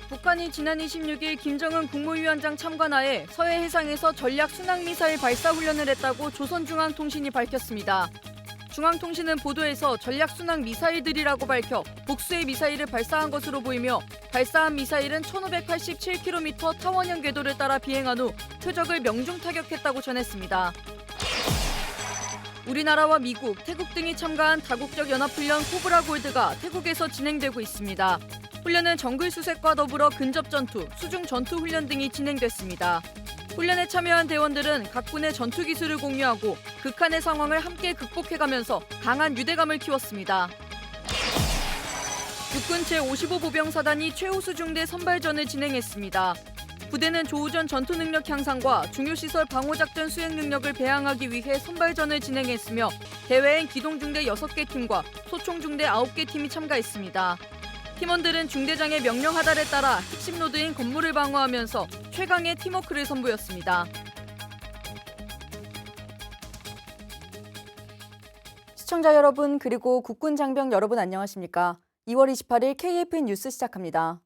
북한이 지난 26일 김정은 국무위원장 참관하에 서해 해상에서 전략 순항미사일 발사 훈련을 했다고 조선중앙통신이 밝혔습니다. 중앙통신은 보도에서 전략 순항 미사일들이라고 밝혀 복수의 미사일을 발사한 것으로 보이며 발사한 미사일은 1587km 타원형 궤도를 따라 비행한 후 표적을 명중 타격했다고 전했습니다. 우리나라와 미국, 태국 등이 참가한 다국적 연합훈련 코브라 골드가 태국에서 진행되고 있습니다. 훈련은 정글 수색과 더불어 근접 전투, 수중 전투 훈련 등이 진행됐습니다. 훈련에 참여한 대원들은 각 군의 전투 기술을 공유하고 극한의 상황을 함께 극복해가면서 강한 유대감을 키웠습니다. 육군 제55보병사단이 최우수중대 선발전을 진행했습니다. 부대는 조우전 전투 능력 향상과 중요시설 방호작전 수행 능력을 배양하기 위해 선발전을 진행했으며 대회엔 기동중대 6개 팀과 소총중대 9개 팀이 참가했습니다. 팀원들은 중대장의 명령 하달에 따라 핵심 노드인 건물을 방어하면서 최강의 팀워크를 선보였습니다. 시청자 여러분 그리고 국군 장병 여러분 안녕하십니까? 2월 28일 KFN 뉴스 시작합니다.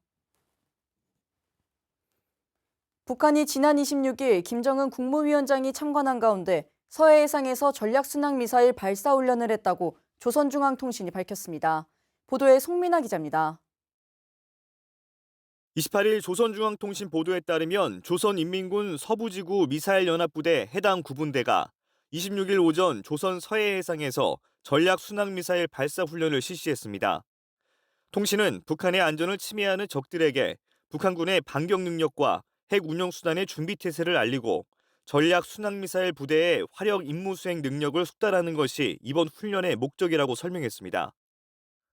북한이 지난 26일 김정은 국무위원장이 참관한 가운데 서해 해상에서 전략순항미사일 발사 훈련을 했다고 조선중앙통신이 밝혔습니다. 보도에 송민아 기자입니다. 28일 조선중앙통신 보도에 따르면 조선인민군 서부지구 미사일연합부대 해당 구분대가 26일 오전 조선 서해 해상에서 전략순항미사일 발사 훈련을 실시했습니다. 통신은 북한의 안전을 침해하는 적들에게 북한군의 반격 능력과 핵 운용수단의 준비태세를 알리고 전략순항미사일 부대의 화력 임무 수행 능력을 숙달하는 것이 이번 훈련의 목적이라고 설명했습니다.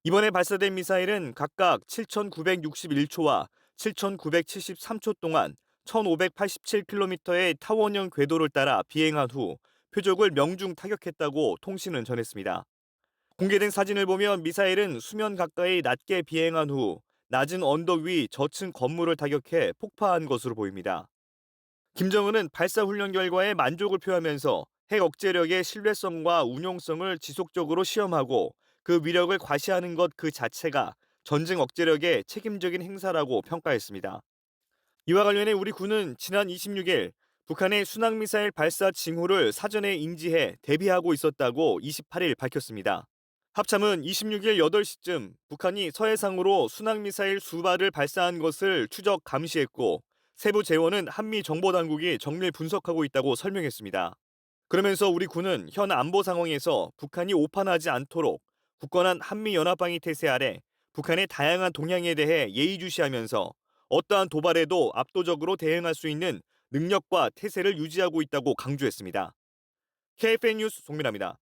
이번에 발사된 미사일은 각각 7,961초와 7,973초 동안 1,587km의 타원형 궤도를 따라 비행한 후 표적을 명중 타격했다고 통신은 전했습니다. 공개된 사진을 보면 미사일은 수면 가까이 낮게 비행한 후 낮은 언덕 위 저층 건물을 타격해 폭파한 것으로 보입니다. 김정은은 발사 훈련 결과에 만족을 표하면서 핵 억제력의 신뢰성과 운용성을 지속적으로 시험하고 그 위력을 과시하는 것 그 자체가 전쟁 억제력의 책임적인 행사라고 평가했습니다. 이와 관련해 우리 군은 지난 26일 북한의 순항미사일 발사 징후를 사전에 인지해 대비하고 있었다고 28일 밝혔습니다. 합참은 26일 8시쯤 북한이 서해상으로 순항미사일 수발을 발사한 것을 추적 감시했고 세부 재원은 한미정보당국이 정밀 분석하고 있다고 설명했습니다. 그러면서 우리 군은 현 안보 상황에서 북한이 오판하지 않도록 굳건한 한미연합방위 태세 아래 북한의 다양한 동향에 대해 예의주시하면서 어떠한 도발에도 압도적으로 대응할 수 있는 능력과 태세를 유지하고 있다고 강조했습니다. KFN 뉴스 송민아입니다.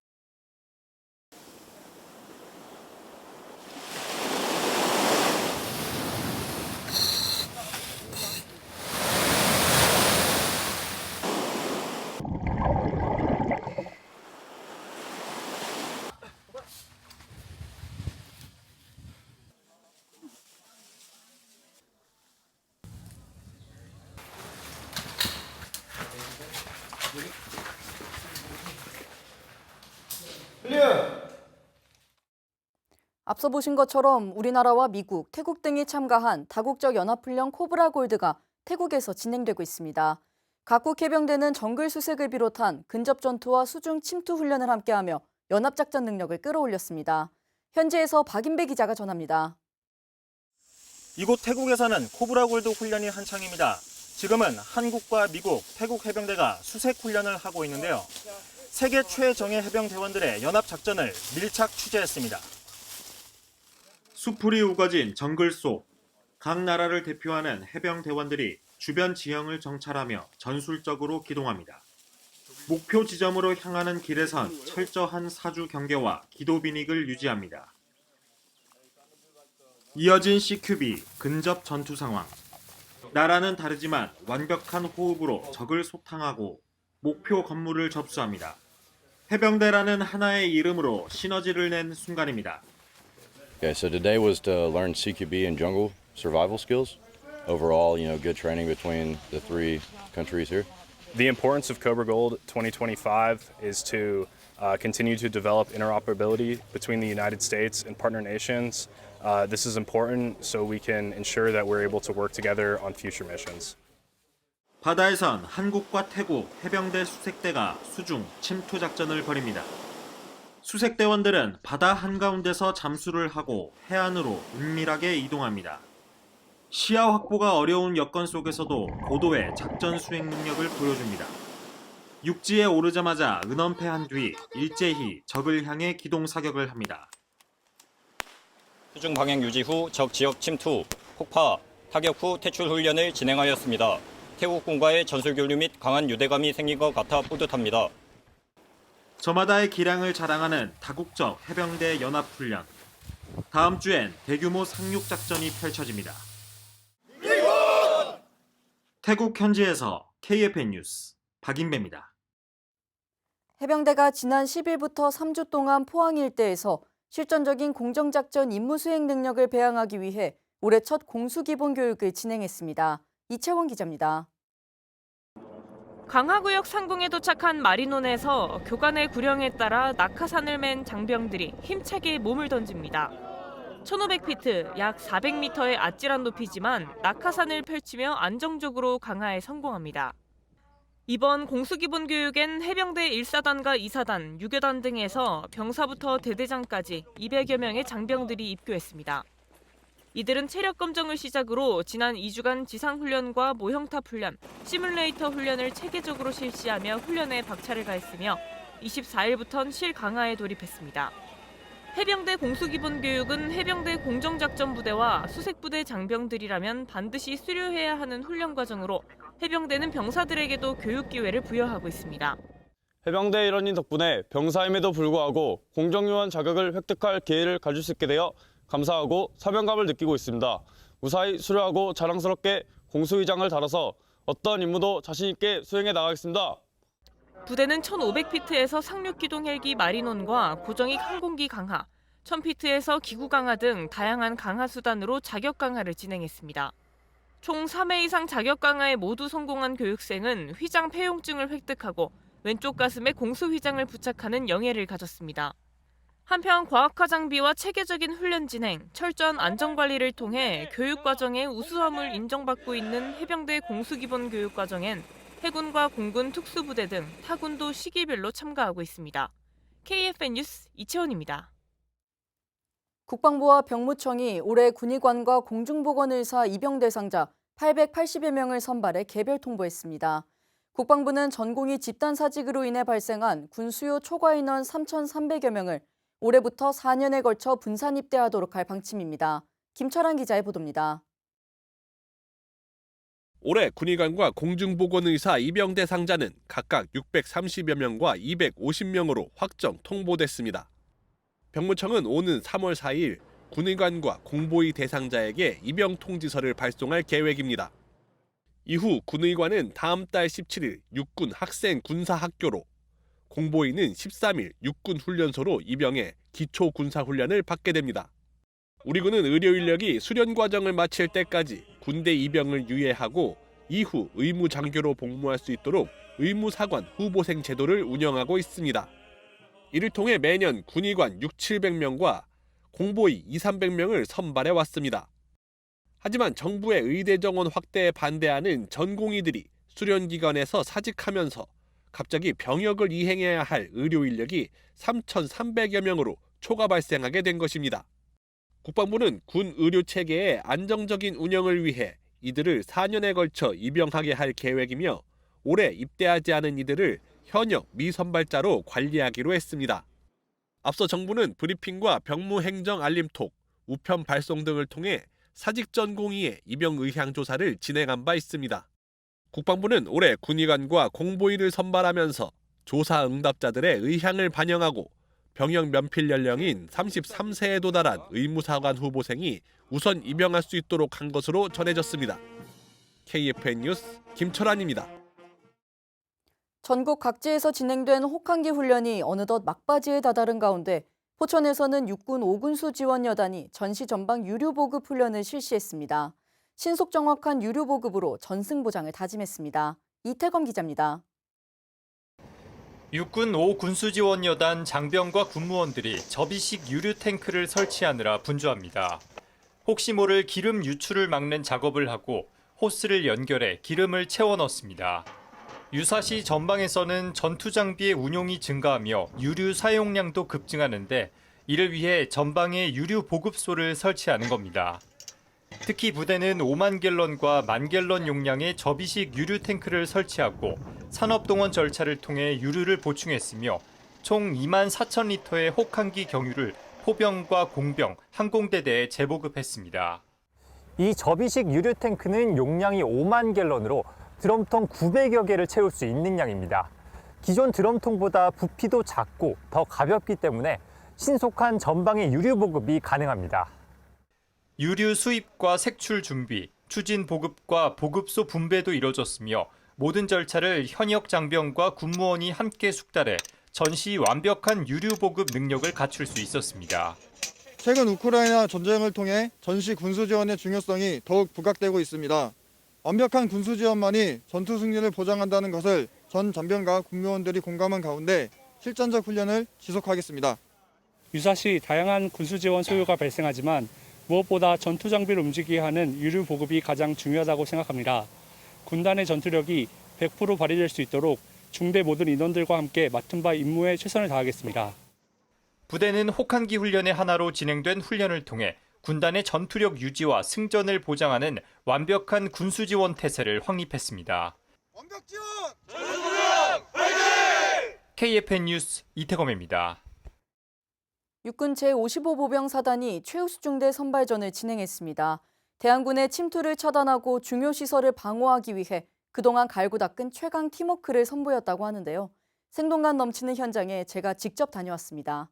앞서 보신 것처럼 우리나라와 미국, 태국 등이 참가한 다국적 연합훈련 코브라 골드가 태국에서 진행되고 있습니다. 각국 해병대는 정글 수색을 비롯한 근접 전투와 수중 침투 훈련을 함께하며 연합작전 능력을 끌어올렸습니다. 현지에서 박인배 기자가 전합니다. 이곳 태국에서는 코브라 골드 훈련이 한창입니다. 지금은 한국과 미국, 태국 해병대가 수색 훈련을 하고 있는데요. 세계 최정예 해병 대원들의 연합작전을 밀착 취재했습니다. 수풀이 우거진 정글 속 각 나라를 대표하는 해병 대원들이 주변 지형을 정찰하며 전술적으로 기동합니다. 목표 지점으로 향하는 길에선 철저한 사주 경계와 기도 비닉을 유지합니다. 이어진 CQB 근접 전투 상황. 나라는 다르지만 완벽한 호흡으로 적을 소탕하고 목표 건물을 접수합니다. 해병대라는 하나의 이름으로 시너지를 낸 순간입니다. Okay, so today was to learn CQB and jungle survival skills. Overall, good training between the three countries here. The importance of Cobra Gold 2025 is to continue to develop interoperability between the United States and partner nations This is important so we can ensure that we're able to work together on future missions. 바다에선 한국과 태국 해병대 수색대가 수중 침투 작전을 벌입니다. 수색대원들은 바다 한가운데서 잠수를 하고 해안으로 은밀하게 이동합니다. 시야 확보가 어려운 여건 속에서도 고도의 작전 수행 능력을 보여줍니다. 육지에 오르자마자 은엄패한 뒤 일제히 적을 향해 기동 사격을 합니다. 수중 방향 유지 후 적 지역 침투, 폭파, 타격 후 퇴출 훈련을 진행하였습니다. 태국군과의 전술 교류 및 강한 유대감이 생긴 것 같아 뿌듯합니다. 저마다의 기량을 자랑하는 다국적 해병대 연합훈련. 다음 주엔 대규모 상륙 작전이 펼쳐집니다. 태국 현지에서 KFN 뉴스 박인배입니다. 해병대가 지난 10일부터 3주 동안 포항 일대에서 실전적인 공정작전 임무 수행 능력을 배양하기 위해 올해 첫 공수기본교육을 진행했습니다. 이채원 기자입니다. 강화구역 상공에 도착한 마리논에서 교관의 구령에 따라 낙하산을 맨 장병들이 힘차게 몸을 던집니다. 1500피트, 약 400m의 아찔한 높이지만 낙하산을 펼치며 안정적으로 강하에 성공합니다. 이번 공수기본교육엔 해병대 1사단과 2사단, 유교단 등에서 병사부터 대대장까지 200여 명의 장병들이 입교했습니다. 이들은 체력 검정을 시작으로 지난 2주간 지상훈련과 모형탑 훈련, 시뮬레이터 훈련을 체계적으로 실시하며 훈련에 박차를 가했으며 24일부터는 실강화에 돌입했습니다. 해병대 공수기본교육은 해병대 공정작전부대와 수색부대 장병들이라면 반드시 수료해야 하는 훈련 과정으로 해병대는 병사들에게도 교육 기회를 부여하고 있습니다. 해병대 일원인 덕분에 병사임에도 불구하고 공정요원 자격을 획득할 기회를 가질 수 있게 되어 감사하고 사명감을 느끼고 있습니다. 무사히 수료하고 자랑스럽게 공수의장을 달아서 어떤 임무도 자신 있게 수행해 나가겠습니다. 부대는 1500피트에서 상륙기동 헬기 마리논과 고정익 항공기 강화, 1000피트에서 기구 강화 등 다양한 강화 수단으로 자격 강화를 진행했습니다. 총 3회 이상 자격 강화에 모두 성공한 교육생은 휘장 폐용증을 획득하고 왼쪽 가슴에 공수 휘장을 부착하는 영예를 가졌습니다. 한편 과학화 장비와 체계적인 훈련 진행, 철저한 안전관리를 통해 교육과정의 우수함을 인정받고 있는 해병대 공수기본교육과정엔 해군과 공군 특수부대 등 타군도 시기별로 참가하고 있습니다. KFN 뉴스 이채원입니다. 국방부와 병무청이 올해 군의관과 공중보건의사 입영 대상자 880여 명을 선발해 개별 통보했습니다. 국방부는 전공의 집단 사직으로 인해 발생한 군 수요 초과 인원 3,300여 명을 올해부터 4년에 걸쳐 분산 입대하도록 할 방침입니다. 김철환 기자의 보도입니다. 올해 군의관과 공중보건의사 입영 대상자는 각각 630여 명과 250명으로 확정 통보됐습니다. 병무청은 오는 3월 4일 군의관과 공보위 대상자에게 입영 통지서를 발송할 계획입니다. 이후 군의관은 다음 달 17일 육군 학생 군사학교로, 공보위는 13일 육군 훈련소로 입영해 기초 군사훈련을 받게 됩니다. 우리 군은 의료 인력이 수련 과정을 마칠 때까지 군대 입영을 유예하고 이후 의무 장교로 복무할 수 있도록 의무사관 후보생 제도를 운영하고 있습니다. 이를 통해 매년 군의관 600~700명과 공보위 200~300명을 선발해 왔습니다. 하지만 정부의 의대 정원 확대에 반대하는 전공의들이 수련기관에서 사직하면서 갑자기 병역을 이행해야 할 의료 인력이 3,300여 명으로 초과 발생하게 된 것입니다. 국방부는 군 의료 체계의 안정적인 운영을 위해 이들을 4년에 걸쳐 입영하게 할 계획이며 올해 입대하지 않은 이들을 현역 미선발자로 관리하기로 했습니다. 앞서 정부는 브리핑과 병무행정 알림톡, 우편 발송 등을 통해 사직 전공의의 입영 의향 조사를 진행한 바 있습니다. 국방부는 올해 군의관과 공보위를 선발하면서 조사 응답자들의 의향을 반영하고 병역 면필 연령인 33세에 도달한 의무사관 후보생이 우선 입영할 수 있도록 한 것으로 전해졌습니다. KFN 뉴스 김철환입니다. 전국 각지에서 진행된 혹한기 훈련이 어느덧 막바지에 다다른 가운데 포천에서는 육군 5군수 지원여단이 전시전방 유료보급 훈련을 실시했습니다. 신속 정확한 유료보급으로 전승보장을 다짐했습니다. 이태검 기자입니다. 육군 5 군수지원여단 장병과 군무원들이 접이식 유류 탱크를 설치하느라 분주합니다. 혹시 모를 기름 유출을 막는 작업을 하고 호스를 연결해 기름을 채워 넣습니다. 유사시 전방에서는 전투 장비의 운용이 증가하며 유류 사용량도 급증하는데 이를 위해 전방에 유류 보급소를 설치하는 겁니다. 특히 부대는 5만 갤런과 1만 갤런 용량의 접이식 유류 탱크를 설치하고 산업동원 절차를 통해 유류를 보충했으며 총 2만 4천 리터의 혹한기 경유를 포병과 공병, 항공대대에 재보급했습니다. 이 접이식 유류 탱크는 용량이 5만 갤런으로 드럼통 900여 개를 채울 수 있는 양입니다. 기존 드럼통보다 부피도 작고 더 가볍기 때문에 신속한 전방의 유류 보급이 가능합니다. 유류 수입과 색출 준비, 추진 보급과 보급소 분배도 이뤄졌으며 모든 절차를 현역 장병과 군무원이 함께 숙달해 전시 완벽한 유류 보급 능력을 갖출 수 있었습니다. 최근 우크라이나 전쟁을 통해 전시 군수 지원의 중요성이 더욱 부각되고 있습니다. 완벽한 군수 지원만이 전투 승리를 보장한다는 것을 전 장병과 군무원들이 공감한 가운데 실전적 훈련을 지속하겠습니다. 유사시 다양한 군수 지원 소요가 발생하지만 무엇보다 전투 장비를 움직이게 하는 유류 보급이 가장 중요하다고 생각합니다. 군단의 전투력이 100% 발휘될 수 있도록 중대 모든 인원들과 함께 맡은 바 임무에 최선을 다하겠습니다. 부대는 혹한기 훈련의 하나로 진행된 훈련을 통해 군단의 전투력 유지와 승전을 보장하는 완벽한 군수 지원 태세를 확립했습니다. 완벽 지원! KFN 뉴스 이태검입니다. 육군 제55보병사단이 최우수 중대 선발전을 진행했습니다. 대한군의 침투를 차단하고 중요 시설을 방어하기 위해 그동안 갈고 닦은 최강 팀워크를 선보였다고 하는데요. 생동감 넘치는 현장에 제가 직접 다녀왔습니다.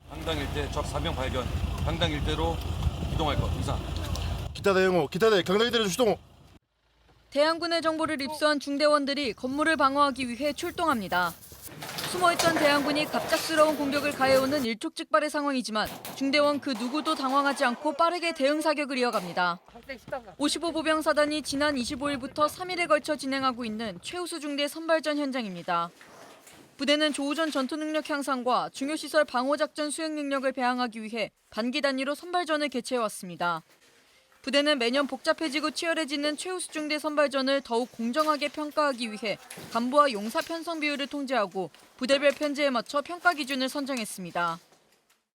당당 일대 적 4명 발견. 당당 일대로 이동할 것. 이상. 기타대 영호, 기타대 경당일대로 출동. 대한군의 정보를 입수한 중대원들이 건물을 방어하기 위해 출동합니다. 숨어있던 대한군이 갑작스러운 공격을 가해오는 일촉즉발의 상황이지만 중대원 그 누구도 당황하지 않고 빠르게 대응 사격을 이어갑니다. 55보병사단이 지난 25일부터 3일에 걸쳐 진행하고 있는 최우수 중대 선발전 현장입니다. 부대는 조우전 전투능력 향상과 중요시설 방어작전 수행 능력을 배양하기 위해 반기 단위로 선발전을 개최해왔습니다. 부대는 매년 복잡해지고 치열해지는 최우수 중대 선발전을 더욱 공정하게 평가하기 위해 간부와 용사 편성 비율을 통제하고 부대별 편제에 맞춰 평가 기준을 선정했습니다.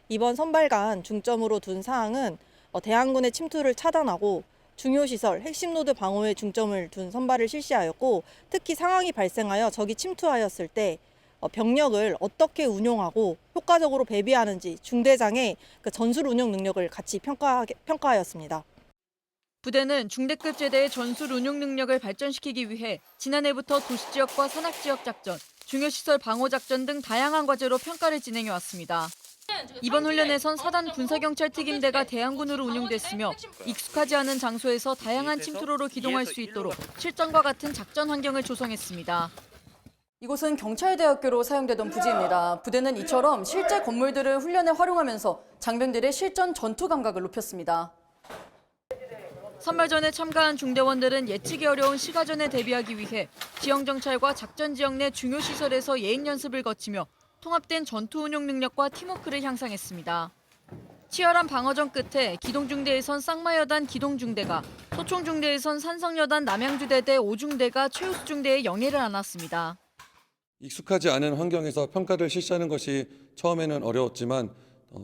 이번 선발간 중점으로 둔 사항은 대한군의 침투를 차단하고 중요시설, 핵심 노드 방어에 중점을 둔 선발을 실시하였고 특히 상황이 발생하여 적이 침투하였을 때 병력을 어떻게 운용하고 효과적으로 배비하는지 중대장의 전술 운용 능력을 같이 평가하였습니다. 부대는 중대급 제대의 전술 운용 능력을 발전시키기 위해 지난해부터 도시지역과 산악지역 작전, 중요시설 방어작전 등 다양한 과제로 평가를 진행해왔습니다. 이번 훈련에선 사단 군사경찰 특임대가 대한군으로 운용됐으며 익숙하지 않은 장소에서 다양한 침투로로 기동할 수 있도록 실전과 같은 작전 환경을 조성했습니다. 이곳은 경찰대학교로 사용되던 부지입니다. 부대는 이처럼 실제 건물들을 훈련에 활용하면서 장병들의 실전 전투 감각을 높였습니다. 선발전에 참가한 중대원들은 예측이 어려운 시가전에 대비하기 위해 지형정찰과 작전 지역 내 중요 시설에서 예행 연습을 거치며 통합된 전투 운용 능력과 팀워크를 향상했습니다. 치열한 방어전 끝에 기동중대에선 쌍마여단 기동중대가, 소총중대에선 산성여단 남양주대대 5중대가 최우수 중대의 영예를 안았습니다. 익숙하지 않은 환경에서 평가를 실시하는 것이 처음에는 어려웠지만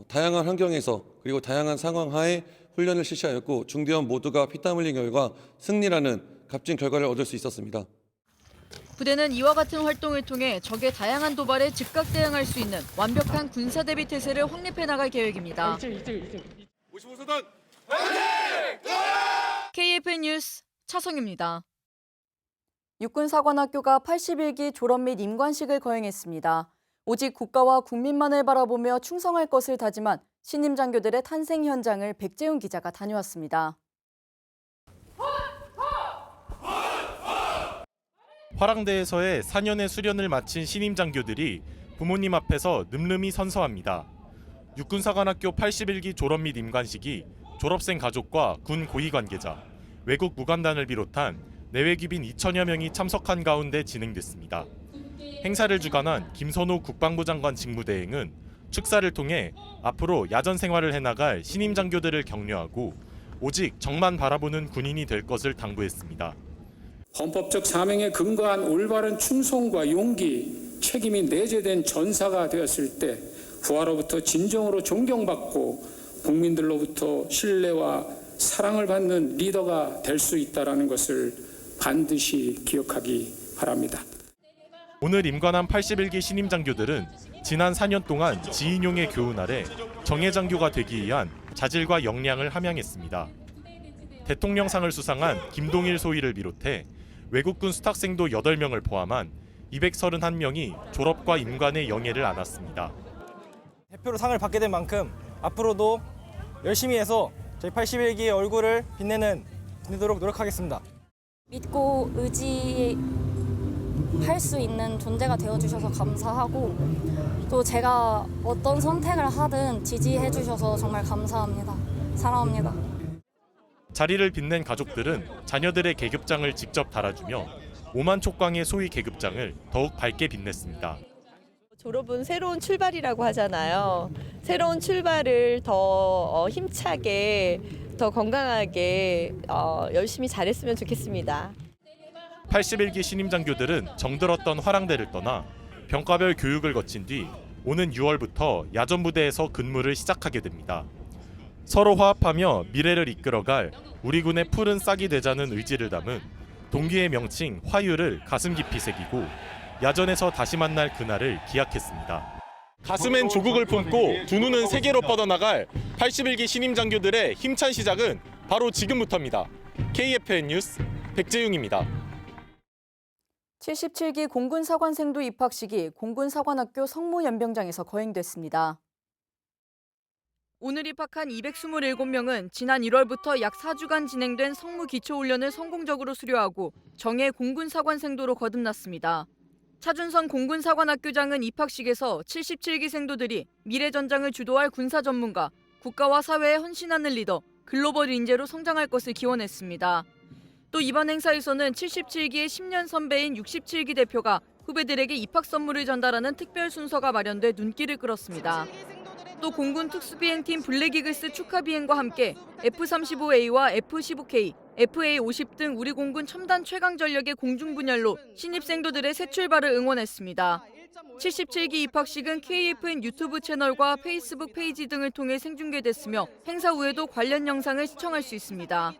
다양한 환경에서 그리고 다양한 상황 하에 훈련을 실시하였고 중대원 모두가 피땀 흘린 결과 승리라는 값진 결과를 얻을 수 있었습니다. 부대는 이와 같은 활동을 통해 적의 다양한 도발에 즉각 대응할 수 있는 완벽한 군사 대비 태세를 확립해 나갈 계획입니다. 55사단 KFN 뉴스 차성입니다. 육군사관학교가 81기 졸업 및 임관식을 거행했습니다. 오직 국가와 국민만을 바라보며 충성할 것을 다짐한 신임 장교들의 탄생 현장을 백재훈 기자가 다녀왔습니다. 화랑대에서의 4년의 수련을 마친 신임 장교들이 부모님 앞에서 늠름히 선서합니다. 육군사관학교 81기 졸업 및 임관식이 졸업생 가족과 군 고위 관계자, 외국 무관단을 비롯한 내외 귀빈 2천여 명이 참석한 가운데 진행됐습니다. 행사를 주관한 김선호 국방부 장관 직무대행은 축사를 통해 앞으로 야전 생활을 해나갈 신임 장교들을 격려하고 오직 적만 바라보는 군인이 될 것을 당부했습니다. 헌법적 사명에 근거한 올바른 충성과 용기, 책임이 내재된 전사가 되었을 때 부하로부터 진정으로 존경받고 국민들로부터 신뢰와 사랑을 받는 리더가 될 수 있다는 것을 반드시 기억하기 바랍니다. 오늘 임관한 81기 신임 장교들은 지난 4년 동안 지인용의 교훈 아래 정예 장교가 되기 위한 자질과 역량을 함양했습니다. 대통령상을 수상한 김동일 소위를 비롯해 외국군 수탁생도 8명을 포함한 231명이 졸업과 임관의 영예를 안았습니다. 대표로 상을 받게 된 만큼 앞으로도 열심히 해서 저희 81기의 얼굴을 빛내도록 노력하겠습니다. 믿고 의지할 수 있는 존재가 되어주셔서 감사하고 또 제가 어떤 선택을 하든 지지해 주셔서 정말 감사합니다. 사랑합니다. 자리를 빛낸 가족들은 자녀들의 계급장을 직접 달아주며 5만 촉광의 소위 계급장을 더욱 밝게 빛냈습니다. 졸업은 새로운 출발이라고 하잖아요. 새로운 출발을 더 힘차게, 더 건강하게 열심히 잘했으면 좋겠습니다. 81기 신임 장교들은 정들었던 화랑대를 떠나 병과별 교육을 거친 뒤 오는 6월부터 야전부대에서 근무를 시작하게 됩니다. 서로 화합하며 미래를 이끌어갈 우리 군의 푸른 싹이 되자는 의지를 담은 동기의 명칭 화유를 가슴 깊이 새기고 야전에서 다시 만날 그날을 기약했습니다. 가슴엔 조국을 품고 두 눈은 세계로 뻗어나갈 81기 신임 장교들의 힘찬 시작은 바로 지금부터입니다. KFN 뉴스 백재용입니다. 77기 공군사관생도 입학식이 공군사관학교 성모연병장에서 거행됐습니다. 오늘 입학한 227명은 지난 1월부터 약 4주간 진행된 성무기초훈련을 성공적으로 수료하고 정예 공군사관생도로 거듭났습니다. 차준선 공군사관학교장은 입학식에서 77기 생도들이 미래전장을 주도할 군사 전문가, 국가와 사회에 헌신하는 리더, 글로벌 인재로 성장할 것을 기원했습니다. 또 이번 행사에서는 77기의 10년 선배인 67기 대표가 후배들에게 입학 선물을 전달하는 특별 순서가 마련돼 눈길을 끌었습니다. 또 공군 특수비행팀 블랙이글스 축하 비행과 함께 F-35A와 F-15K, FA-50 등 우리 공군 첨단 최강 전력의 공중 분열로 신입생도들의 새 출발을 응원했습니다. 77기 입학식은 KFN 유튜브 채널과 페이스북 페이지 등을 통해 생중계됐으며 행사 후에도 관련 영상을 시청할 수 있습니다.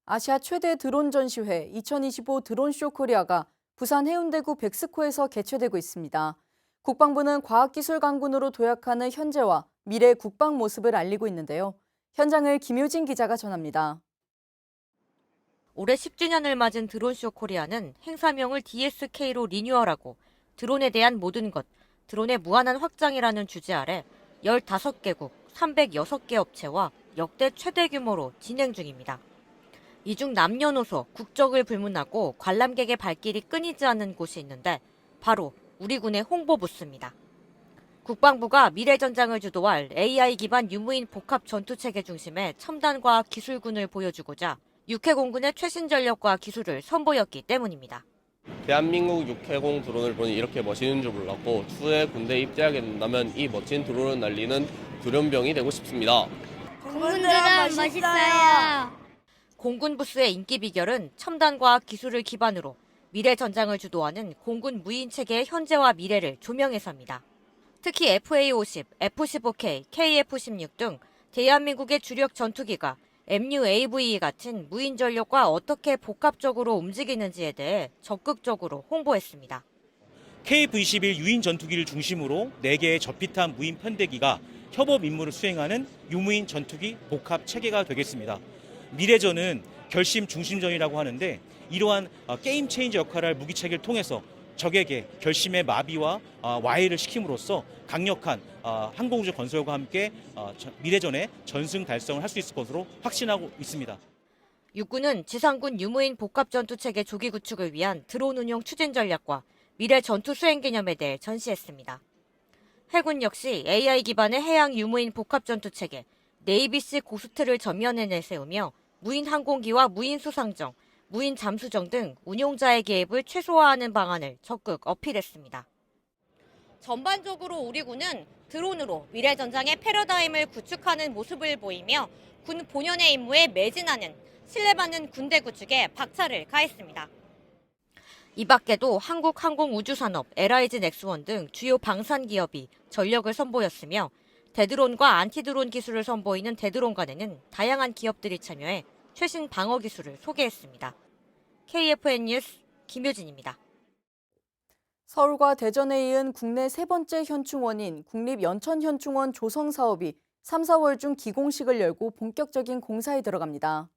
아시아 최대 드론 전시회 2025 드론쇼 코리아가 부산 해운대구 백스코에서 개최되고 있습니다. 국방부는 과학기술 강군으로 도약하는 현재와 미래 국방 모습을 알리고 있는데요. 현장을 김효진 기자가 전합니다. 올해 10주년을 맞은 드론쇼 코리아는 행사명을 DSK로 리뉴얼하고 드론에 대한 모든 것, 드론의 무한한 확장이라는 주제 아래 15개국 306개 업체와 역대 최대 규모로 진행 중입니다. 이 중 남녀노소, 국적을 불문하고 관람객의 발길이 끊이지 않는 곳이 있는데 바로 우리 군의 홍보 부스입니다. 국방부가 미래전장을 주도할 AI 기반 유무인 복합 전투체계 중심의 첨단과학 기술군을 보여주고자 육해공군의 최신 전력과 기술을 선보였기 때문입니다. 대한민국 육해공 드론을 보니 이렇게 멋있는 줄 몰랐고 추후에 군대에 입대하게 된다면 이 멋진 드론을 날리는 드론병이 되고 싶습니다. 공군 드론 멋있어요. 공군 부스의 인기 비결은 첨단과학 기술을 기반으로 미래 전장을 주도하는 공군 무인 체계의 현재와 미래를 조명해서입니다. 특히 FA-50, F-15K, KF-16 등 대한민국의 주력 전투기가 MUAV 같은 무인 전력과 어떻게 복합적으로 움직이는지에 대해 적극적으로 홍보했습니다. KF-21 유인 전투기를 중심으로 4개의 저피탄 무인 편대기가 협업 임무를 수행하는 유무인 전투기 복합 체계가 되겠습니다. 미래전은 결심 중심전이라고 하는데 이러한 게임 체인저 역할을 할 무기체계를 통해서 적에게 결심의 마비와 와해를 시킴으로써 강력한 항공우주 건설과 함께 미래전의 전승 달성을 할 수 있을 것으로 확신하고 있습니다. 육군은 지상군 유무인 복합전투체계 조기 구축을 위한 드론 운용 추진 전략과 미래 전투 수행 개념에 대해 전시했습니다. 해군 역시 AI 기반의 해양 유무인 복합전투체계 네이비스 고스트를 전면에 내세우며 무인 항공기와 무인 수상정, 무인 잠수정 등 운용자의 개입을 최소화하는 방안을 적극 어필했습니다. 전반적으로 우리 군은 드론으로 미래 전장의 패러다임을 구축하는 모습을 보이며 군 본연의 임무에 매진하는 신뢰받는 군대 구축에 박차를 가했습니다. 이 밖에도 한국항공우주산업, LIG 넥스원 등 주요 방산 기업이 전력을 선보였으며 대드론과 안티드론 기술을 선보이는 대드론관에는 다양한 기업들이 참여해 최신 방어 기술을 소개했습니다. KFN 뉴스 김효진입니다. 서울과 대전에 이은 국내 세 번째 현충원인 국립연천현충원 조성 사업이 3, 4월 중 기공식을 열고 본격적인 공사에 들어갑니다.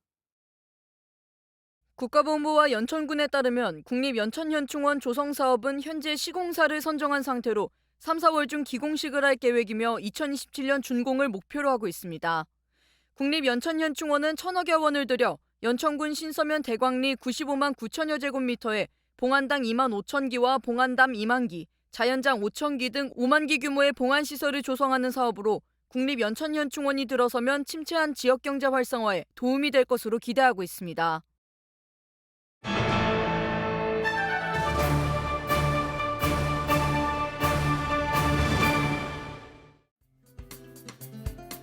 국가본부와 연천군에 따르면 국립연천현충원 조성 사업은 현재 시공사를 선정한 상태로 3, 4월 중 기공식을 할 계획이며 2027년 준공을 목표로 하고 있습니다. 국립연천현충원은 1,000억여 원을 들여 연천군 신서면 대광리 95만 9천여 제곱미터에 봉안당 2만 5천 기와 봉안담 2만 기, 자연장 5천 기 등 5만 기 규모의 봉안시설을 조성하는 사업으로 국립연천현충원이 들어서면 침체한 지역경제 활성화에 도움이 될 것으로 기대하고 있습니다.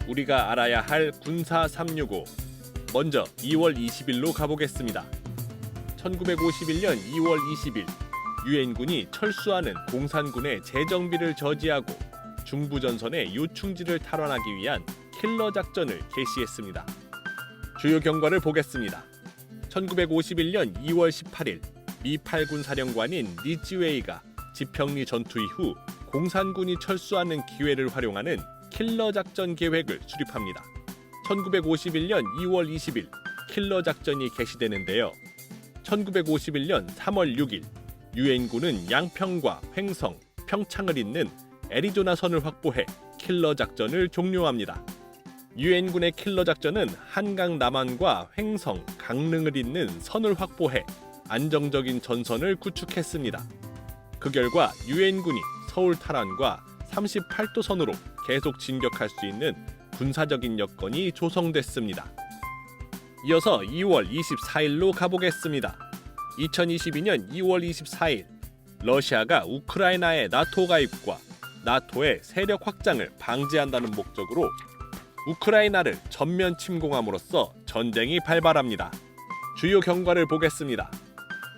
우리가 알아야 할 군사 365. 먼저 2월 20일로 가보겠습니다. 1951년 2월 20일 유엔군이 철수하는 공산군의 재정비를 저지하고 중부전선의 요충지를 탈환하기 위한 킬러 작전을 개시했습니다. 주요 경과를 보겠습니다. 1951년 2월 18일 미 8군 사령관인 리지웨이가 지평리 전투 이후 공산군이 철수하는 기회를 활용하는 킬러 작전 계획을 수립합니다. 1951년 2월 20일 킬러 작전이 개시되는데요. 1951년 3월 6일 유엔군은 양평과 횡성, 평창을 잇는 애리조나 선을 확보해 킬러 작전을 종료합니다. 유엔군의 킬러 작전은 한강 남한과 횡성, 강릉을 잇는 선을 확보해 안정적인 전선을 구축했습니다. 그 결과 유엔군이 서울 탈환과 38도선으로 계속 진격할 수 있는 군사적인 여건이 조성됐습니다. 이어서 2월 24일로 가보겠습니다. 2022년 2월 24일 러시아가 우크라이나의 나토 가입과 나토의 세력 확장을 방지한다는 목적으로 우크라이나를 전면 침공함으로써 전쟁이 발발합니다. 주요 경과를 보겠습니다.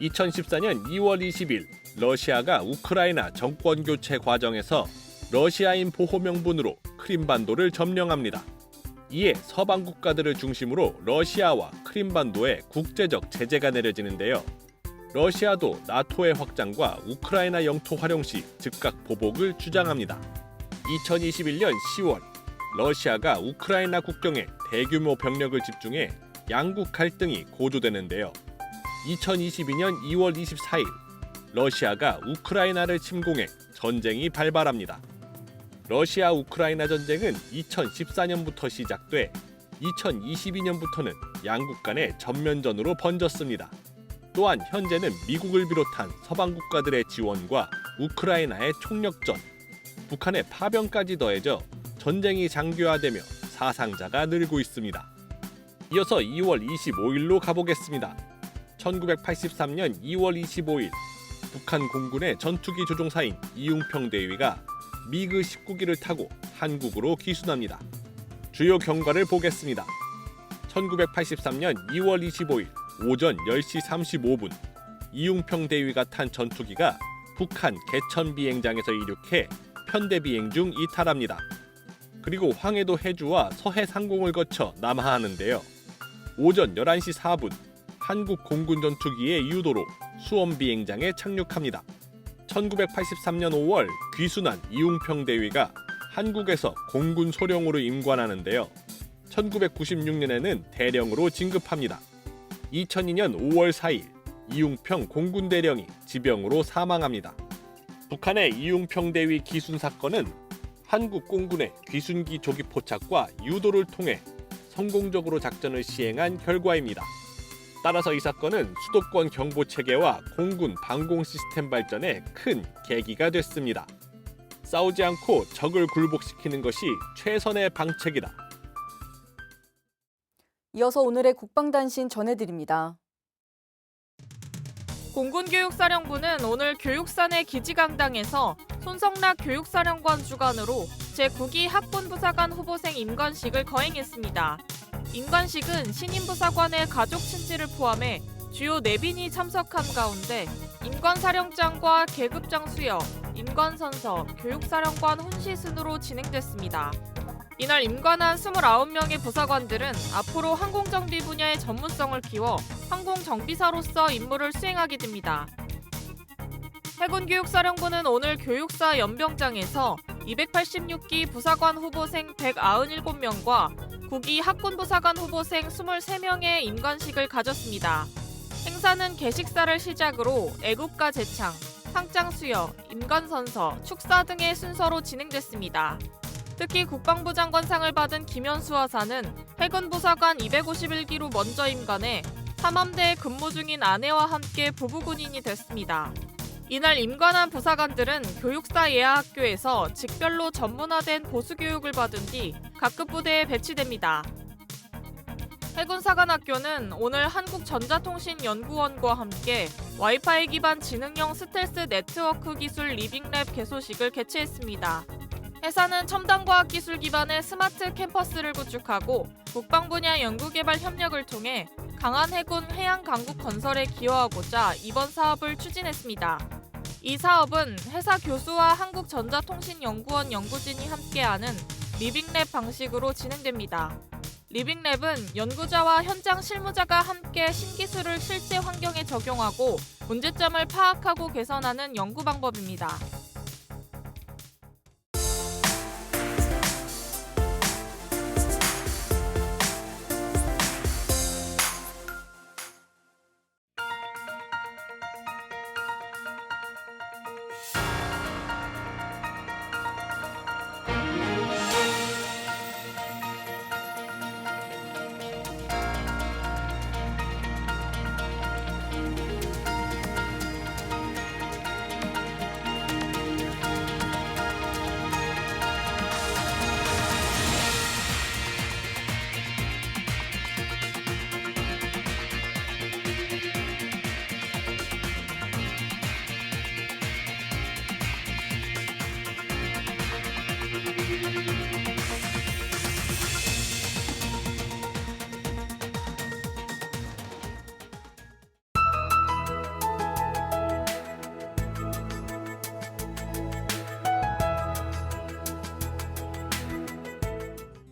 2014년 2월 20일 러시아가 우크라이나 정권 교체 과정에서 러시아인 보호 명분으로 크림반도를 점령합니다. 이에 서방 국가들을 중심으로 러시아와 크림반도에 국제적 제재가 내려지는데요. 러시아도 나토의 확장과 우크라이나 영토 활용 시 즉각 보복을 주장합니다. 2021년 10월 러시아가 우크라이나 국경에 대규모 병력을 집중해 양국 갈등이 고조되는데요. 2022년 2월 24일 러시아가 우크라이나를 침공해 전쟁이 발발합니다. 러시아 우크라이나 전쟁은 2014년부터 시작돼 2022년부터는 양국 간의 전면전으로 번졌습니다. 또한 현재는 미국을 비롯한 서방 국가들의 지원과 우크라이나의 총력전, 북한의 파병까지 더해져 전쟁이 장기화되며 사상자가 늘고 있습니다. 이어서 2월 25일로 가보겠습니다. 1983년 2월 25일 북한 공군의 전투기 조종사인 이웅평 대위가 미그 19기를 타고 한국으로 귀순합니다. 주요 경과를 보겠습니다. 1983년 2월 25일 오전 10시 35분 이웅평 대위가 탄 전투기가 북한 개천 비행장에서 이륙해 편대 비행 중 이탈합니다. 그리고 황해도 해주와 서해 상공을 거쳐 남하하는데요. 오전 11시 4분 한국 공군 전투기의 유도로 수원 비행장에 착륙합니다. 1983년 5월 귀순한 이웅평 대위가 한국에서 공군 소령으로 임관하는데요. 1996년에는 대령으로 진급합니다. 2002년 5월 4일 이웅평 공군 대령이 지병으로 사망합니다. 북한의 이웅평 대위 귀순 사건은 한국 공군의 귀순기 조기 포착과 유도를 통해 성공적으로 작전을 시행한 결과입니다. 따라서 이 사건은 수도권 경보 체계와 공군 방공 시스템 발전에 큰 계기가 됐습니다. 싸우지 않고 적을 굴복시키는 것이 최선의 방책이다. 이어서 오늘의 국방단신 전해드립니다. 공군교육사령부는 오늘 교육산의 기지강당에서 손성락 교육사령관 주관으로 제9기 학군부사관 후보생 임관식을 거행했습니다. 임관식은 신임부사관의 가족 친지를 포함해 주요 4빈이 참석한 가운데 임관사령장과 계급장 수여, 임관선서, 교육사령관 훈시 순으로 진행됐습니다. 이날 임관한 29명의 부사관들은 앞으로 항공정비 분야의 전문성을 키워 항공정비사로서 임무를 수행하게 됩니다. 해군교육사령부는 오늘 교육사 연병장에서 286기 부사관 후보생 197명과 9기 학군부사관 후보생 23명의 임관식을 가졌습니다. 행사는 개식사를 시작으로 애국가 제창, 상장 수여, 임관선서, 축사 등의 순서로 진행됐습니다. 특히 국방부 장관상을 받은 김현수 하사는 해군부사관 251기로 먼저 임관해 삼함대에 근무 중인 아내와 함께 부부군인이 됐습니다. 이날 임관한 부사관들은 교육사 예하학교에서 직별로 전문화된 보수교육을 받은 뒤 각급 부대에 배치됩니다. 해군사관학교는 오늘 한국전자통신연구원과 함께 와이파이 기반 지능형 스텔스 네트워크 기술 리빙랩 개소식을 개최했습니다. 회사는 첨단과학 기술 기반의 스마트 캠퍼스를 구축하고 국방 분야 연구개발 협력을 통해 강한 해군 해양 강국 건설에 기여하고자 이번 사업을 추진했습니다. 이 사업은 회사 교수와 한국전자통신연구원 연구진이 함께하는 리빙랩 방식으로 진행됩니다. 리빙랩은 연구자와 현장 실무자가 함께 신기술을 실제 환경에 적용하고 문제점을 파악하고 개선하는 연구 방법입니다.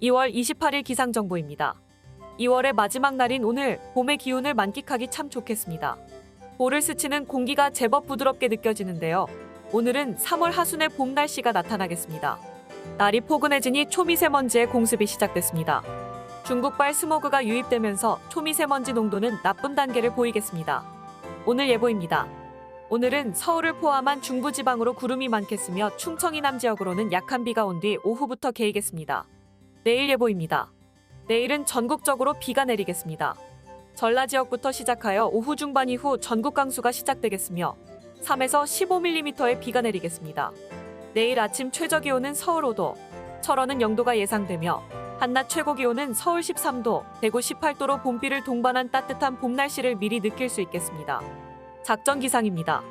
(2월 28일) 기상정보입니다. 2월의 마지막 날인 오늘 봄의 기운을 만끽하기 참 좋겠습니다. 볼을 스치는 공기가 제법 부드럽게 느껴지는데요. 오늘은 3월 하순의 봄 날씨가 나타나겠습니다. 날이 포근해지니 초미세먼지의 공습이 시작됐습니다. 중국발 스모그가 유입되면서 초미세먼지 농도는 나쁨 단계를 보이겠습니다. 오늘 예보입니다. 오늘은 서울을 포함한 중부지방으로 구름이 많겠으며 충청 이남 지역으로는 약한 비가 온 뒤 오후부터 개이겠습니다. 내일 예보입니다. 내일은 전국적으로 비가 내리겠습니다. 전라 지역부터 시작하여 오후 중반 이후 전국 강수가 시작되겠으며 3에서 15mm의 비가 내리겠습니다. 내일 아침 최저기온은 서울 5도, 철원은 0도가 예상되며 한낮 최고기온은 서울 13도, 대구 18도로 봄비를 동반한 따뜻한 봄 날씨를 미리 느낄 수 있겠습니다. 작전 기상입니다.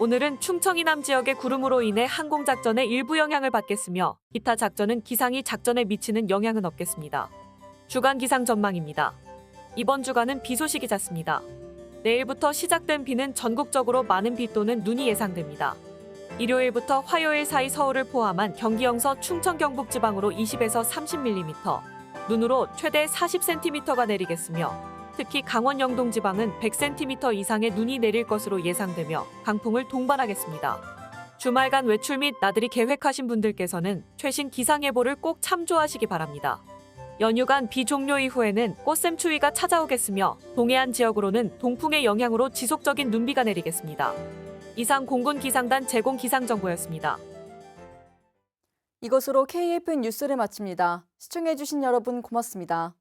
오늘은 충청 이남 지역의 구름으로 인해 항공작전에 일부 영향을 받겠으며 기타 작전은 기상이 작전에 미치는 영향은 없겠습니다. 주간 기상 전망입니다. 이번 주간은 비 소식이 잦습니다. 내일부터 시작된 비는 전국적으로 많은 비 또는 눈이 예상됩니다. 일요일부터 화요일 사이 서울을 포함한 경기 영서 충청 경북 지방으로 20에서 30mm, 눈으로 최대 40cm가 내리겠으며 특히 강원 영동 지방은 100cm 이상의 눈이 내릴 것으로 예상되며 강풍을 동반하겠습니다. 주말간 외출 및 나들이 계획하신 분들께서는 최신 기상예보를 꼭 참조하시기 바랍니다. 연휴간 비 종료 이후에는 꽃샘추위가 찾아오겠으며 동해안 지역으로는 동풍의 영향으로 지속적인 눈비가 내리겠습니다. 이상 공군 기상단 제공 기상정보였습니다. 이것으로 KF 뉴스를 마칩니다. 시청해주신 여러분 고맙습니다.